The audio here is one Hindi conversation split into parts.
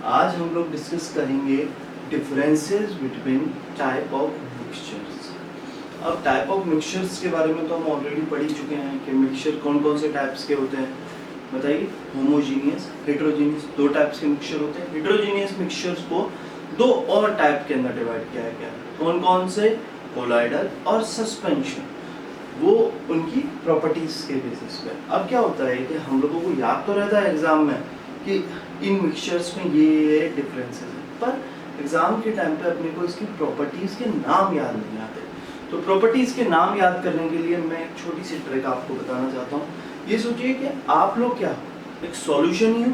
आज हम लोग डिस्कस करेंगे differences between type of mixtures. अब टाइप ऑफ मिक्सचर्स के बारे में तो हम ऑलरेडी पढ़ ही चुके हैं कि मिक्सचर कौन कौन से टाइप्स के होते हैं। बताइए, होमोजीनियस, हेट्रोजीनियस, दो टाइप्स के मिक्सचर होते हैं। हेट्रोजीनियस मिक्सचर्स को दो और टाइप के अंदर डिवाइड किया गया है। कौन कौन से? कोलाइडल और सस्पेंशन, वो उनकी प्रॉपर्टीज के बेसिस पे। अब क्या होता है कि हम लोगों को याद तो रहता है एग्जाम में कि इन मिक्सचर्स में ये डिफरेंसेस हैं, पर एग्जाम के टाइम पे अपने को इसकी प्रॉपर्टीज के नाम याद नहीं आते। तो प्रॉपर्टीज के नाम याद करने के लिए मैं एक छोटी सी ट्रिक आपको बताना चाहता हूँ। ये सोचिए कि आप लोग क्या हो, एक सॉल्यूशन ही हो।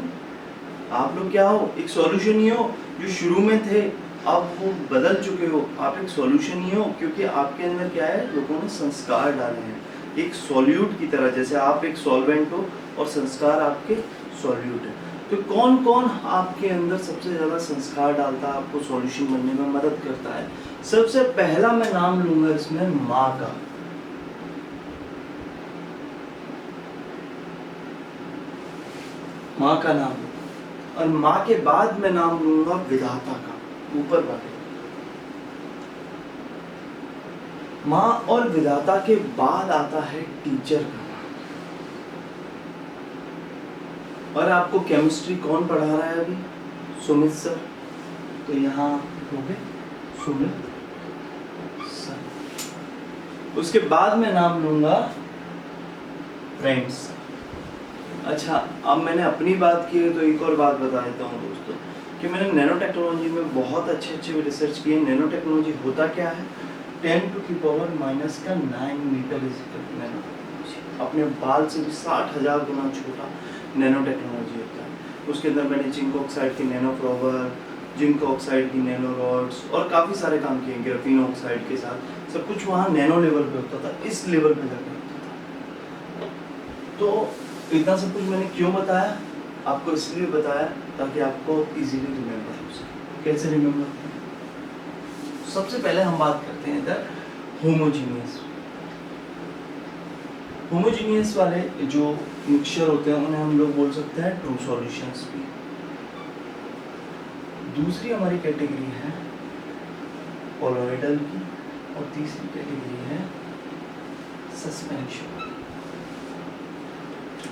आप लोग क्या हो, एक सॉल्यूशन ही हो। जो शुरू में थे अब वो बदल चुके हो, आप एक सॉल्यूशन ही हो, क्योंकि आपके अंदर क्या है, लोगों ने संस्कार डाले हैं एक सॉल्यूट की तरह। जैसे आप एक सॉल्वेंट हो और संस्कार आपके सॉल्यूट है। तो कौन कौन आपके अंदर सबसे ज्यादा संस्कार डालता है, आपको सॉल्यूशन बनने में मदद करता है? सबसे पहला मैं नाम लूंगा इसमें माँ का। माँ का नाम, और माँ के बाद मैं नाम लूंगा विधाता का, ऊपर वाले। माँ और विधाता के बाद आता है टीचर का नाम। और आपको केमिस्ट्री कौन पढ़ा रहा है अभी? सुमित सर। तो यहाँ हो गए सुमित सर। उसके बाद मैं नाम लूंगा फ्रेंड्स। अच्छा, अब मैंने अपनी बात की है तो एक और बात बता देता हूँ दोस्तों कि मैंने नैनो टेक्नोलॉजी में बहुत अच्छे रिसर्च किए। नैनो टेक्नोलॉजी होता क्या है? 10⁻⁹ मीटर नैनो टेक्नोलॉजी। अपने बाल से भी 60,000 गुना छोटा नैनो टेक्नोलॉजी होता है। उसके अंदर मैंने जिंक ऑक्साइड की नैनो फ्लोवर, जिंक ऑक्साइड की नैनो रॉड्स और काफ़ी सारे काम किए। ग्राफीन ऑक्साइड के साथ सब कुछ वहाँ नैनो लेवल पे होता था, इस लेवल पे लगा होता था। तो इतना सब कुछ मैंने क्यों बताया? आपको इसलिए बताया ताकि आपको इजीली रिमेम्बर हो सके। कैसे रिमेम्बर? सबसे पहले हम बात करते हैं इधर होमोजीनियस। होमोजीनियस वाले जो मिक्सचर होते हैं उन्हें हम लोग बोल सकते हैं ट्रू सॉल्यूशंस भी। दूसरी हमारी कैटेगरी है कोलॉइडल की, और तीसरी कैटेगरी है सस्पेंशन।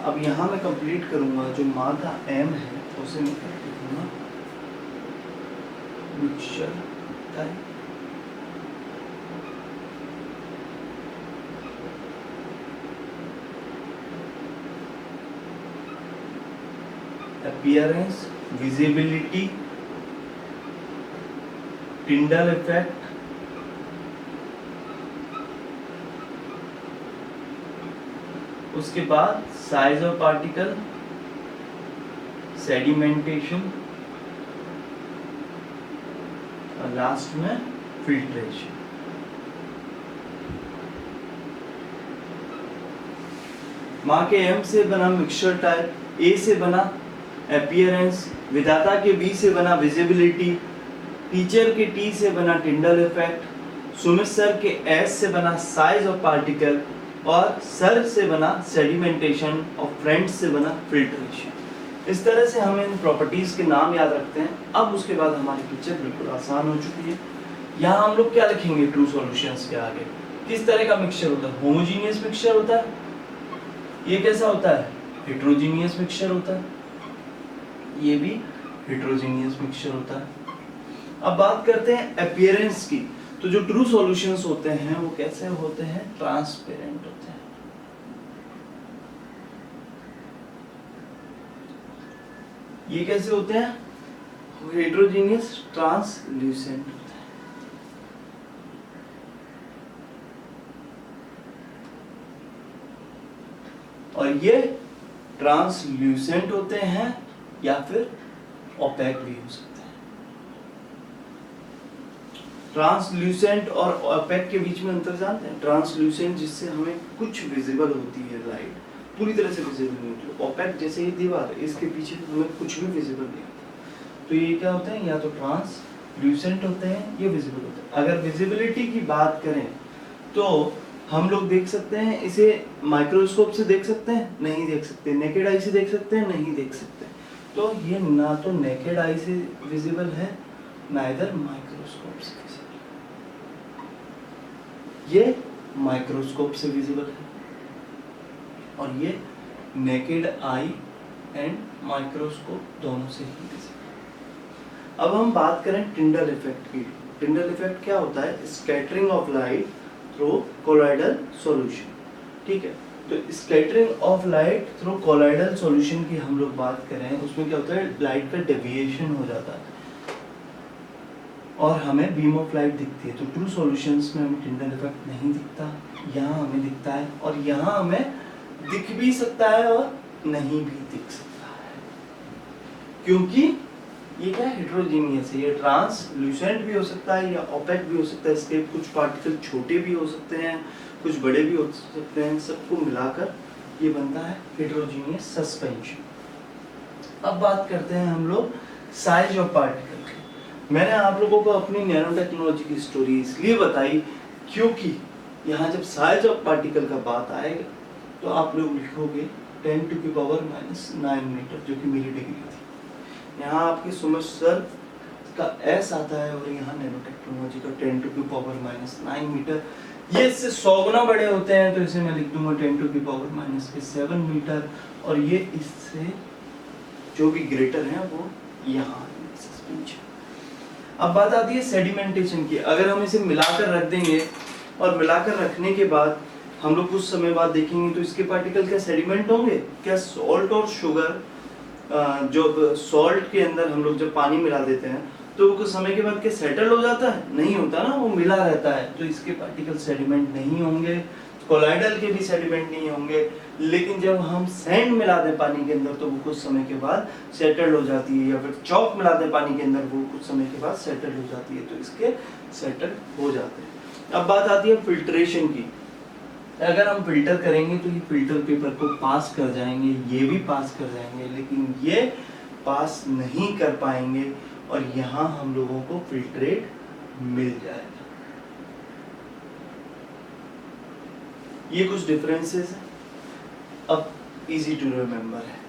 अब यहाँ मैं कंप्लीट करूंगा जो माँ का एम है उसे मैं क्या लिखूंगा? Mixture type. Appearance, visibility, Tyndall effect, उसके बाद साइज ऑफ पार्टिकल, सेडिमेंटेशन, और लास्ट में फिल्ट्रेशन। माँ के एम से बना मिक्सचर टाइप, ए से बना अपीयरेंस, विधाता के बी से बना विजिबिलिटी, टीचर के टी से बना टिंडल इफेक्ट, सुमित सर के एस से बना साइज ऑफ पार्टिकल, और सर से बना सेडिमेंटेशन, और फ्रेंड्स से बना फिल्ट्रेशन। इस तरह से हम इन प्रॉपर्टीज के नाम याद रखते हैं। अब उसके बाद हमारी पिक्चर बिल्कुल आसान हो चुकी है। यहाँ हम लोग क्या लिखेंगे ट्रू सॉल्यूशंस के आगे? किस तरह का मिक्सचर होता है? होमोजीनियस मिक्सचर होता है। ये कैसा होता है? हेट्रोजीनियस मिक्सचर होता है। ये भी हेट्रोजीनियस मिक्सचर होता है। अब बात करते हैं अपीयरेंस की। तो जो ट्रू सॉल्यूशंस होते हैं वो कैसे होते हैं? ट्रांसपेरेंट होते हैं। ये कैसे होते हैं? हेट्रोजीनियस ट्रांसल्यूसेंट होते हैं। और ये ट्रांसल्यूसेंट होते हैं या फिर ओपेक भी हो सकते हैं। ट्रांसल्यूसेंट और ओपेक के बीच में अंतर जानते हैं? ट्रांसल्यूसेंट जिससे हमें कुछ विजिबल होती है लाइट, पूरी तरह से विजिबल नहीं होती। ओपेक जैसे ये दीवार है, इसके पीछे हमें कुछ भी विजिबल नहीं होता। तो ये क्या होते हैं? या तो ट्रांसल्यूसेंट होते हैं, ये विजिबल होते हैं। अगर विजिबिलिटी की बात करें तो हम लोग देख सकते हैं इसे माइक्रोस्कोप से देख सकते हैं? नहीं देख सकते। नेकेड आई से देख सकते हैं? नहीं देख सकते। तो ये ना तो नेकेड आई से विजिबल है, ना इधर माइक्रोस्कोप से विजिबल। ये माइक्रोस्कोप से विजिबल है और ये नेकेड आई एंड माइक्रोस्कोप दोनों से ही विजिबल। अब हम बात करें टिंडल इफेक्ट की। टिंडल इफेक्ट क्या होता है? Scattering of light through colloidal solution. ठीक है, तो scattering of light through colloidal solution की हम लोग बात करें, उसमें क्या होता है? लाइट का डेविएशन हो जाता है और हमें बीम ऑफ लाइट दिखती है। तो ट्रू सॉल्यूशंस में हमें टिंडल इफेक्ट नहीं दिखता, यहाँ हमें दिखता है और यहाँ हमें दिख भी सकता है और नहीं भी दिख सकता है, क्योंकि ये क्या हेटेरोजीनियस है। ये ट्रांसल्यूसेंट भी हो सकता है या ओपेक भी हो सकता है। इसके कुछ पार्टिकल छोटे भी हो सकते हैं, कुछ बड़े भी हो सकते हैं। सबको मिलाकर ये बनता है हेटेरोजीनियस सस्पेंशन। अब बात करते हैं हम लोग साइज ऑफ पार्टिकल की। मैंने आप लोगों को अपनी नैनो टेक्नोलॉजी की स्टोरी इसलिए बताई क्योंकि यहाँ जब साइज ऑफ पार्टिकल का बात आएगा तो आप लोग लिखोगे 10⁻⁹ मीटर, जो कि मेरी डिग्री थी। यहाँ आपके सुमित सर का एस आता है और यहाँ नैनो टेक्नोलॉजी का 10⁻⁹ मीटर। ये इससे 100 गुना बड़े होते हैं, तो इसे मैं लिख दूंगा 10⁻⁷ मीटर। और ये इससे जो भी ग्रेटर है वो यहाँ सस्पेंशन। अब बात आती है सेडिमेंटेशन की। अगर हम इसे मिलाकर रख देंगे और मिलाकर रखने के बाद हम लोग कुछ समय बाद देखेंगे तो इसके पार्टिकल क्या सेडिमेंट होंगे? क्या सॉल्ट और शुगर, जो सॉल्ट के अंदर हम लोग जब पानी मिला देते हैं तो वो कुछ समय के बाद क्या सेटल हो जाता है? नहीं होता ना, वो मिला रहता है। तो इसके पार्टिकल सेडिमेंट नहीं होंगे, कोलॉइडल के भी सेडिमेंट नहीं होंगे। लेकिन जब हम सैंड मिला दें पानी के अंदर तो वो कुछ समय के बाद सेटल हो जाती है, या फिर चॉक मिला दें पानी के अंदर वो कुछ समय के बाद सेटल हो जाती है। तो इसके सेटल हो जाते हैं। अब बात आती है फिल्ट्रेशन की। अगर हम फिल्टर करेंगे तो ये फिल्टर पेपर को पास कर जाएंगे, ये भी पास कर जाएंगे, लेकिन ये पास नहीं कर पाएंगे और यहाँ हम लोगों को फिल्ट्रेट मिल जाएगा। ये कुछ डिफरेंसेस हैं। अब इजी टू रिमेम्बर है।